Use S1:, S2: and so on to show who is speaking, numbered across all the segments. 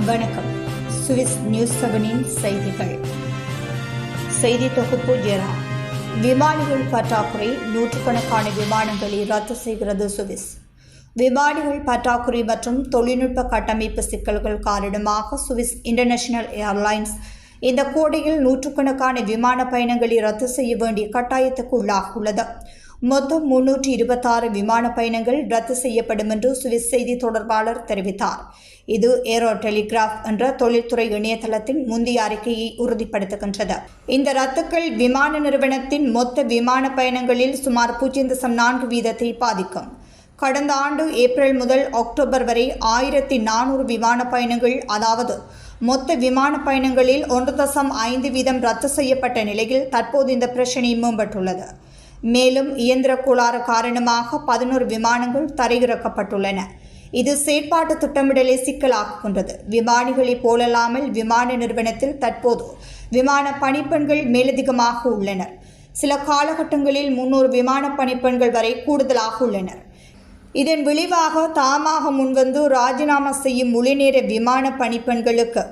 S1: வணக்கம். Swiss news 7 செய்திகள். செய்தி தொகுப்பு ஜெரா. விமானிகள் பற்றாக்குறை, நூற்றுக்கணக்கான விமானங்களை ரத்து செய்கிறது சுவிஸ். விமானிகள் பற்றாக்குறை மற்றும் தொழில்நுட்ப கட்டமைப்பு சிக்கல்கள் காரணமாக சுவிஸ் இன்டர்நேஷனல் ஏர்லைன்ஸ் இந்த கோடையில் நூற்றுக்கணக்கான விமான பயணங்களை ரத்து செய்ய வேண்டிய கட்டாயத்துக்கு உள்ளாகியுள்ளது. மொத்தம் 326 விமான பயணங்கள் ரத்து செய்யப்படும் என்று சுவிஸ் செய்தி தொடர்பாளர் தெரிவித்தார். இது ஏரோ டெலிகிராஃப் என்ற தொழில்துறை இணையதளத்தின் முந்தைய அறிக்கையை உறுதிப்படுத்துகின்றது. இந்த ரத்துக்கள் விமான நிறுவனத்தின் மொத்த விமான பயணங்களில் சுமார் 0.4% பாதிக்கும். கடந்த ஆண்டு ஏப்ரல் முதல் அக்டோபர் வரை 1400 விமான பயணங்கள், அதாவது மொத்த விமான பயணங்களில் 1.5% ரத்து செய்யப்பட்ட நிலையில் தற்போது இந்த பிரச்சினை மேம்பட்டுள்ளது. மேலும் இயந்திர கோளாறு காரணமாக 11 விமானங்கள் தரையிறக்கப்பட்டுள்ளன. இது செயற்பாட்டு திட்டமிடலை சிக்கலாக்குகின்றது. விமானிகளை போலல்லாமல் விமான நிறுவனத்தில் தற்போது விமான பணிப்பெண்கள் மேலதிகமாக உள்ளனர். சில காலகட்டங்களில் 300 விமான பணிப்பெண்கள் வரை கூடுதலாக உள்ளனர். இதன் விளைவாக தாமாக முன்வந்து ராஜினாமா செய்யும் முழுநேர விமான பணிப்பெண்களுக்கு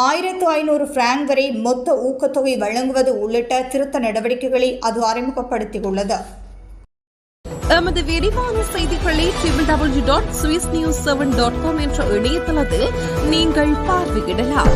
S1: 1500 பிராங்க் வரை மொத்த ஊக்கத்தொகை வழங்குவது உள்ளிட்ட திருத்த நடவடிக்கைகளை அது அறிமுகப்படுத்தியுள்ளது.
S2: எமது விரிவான செய்திகளை www.swissnews7.com என்ற இணையதளத்தில் நீங்கள் பார்வையிடலாம்.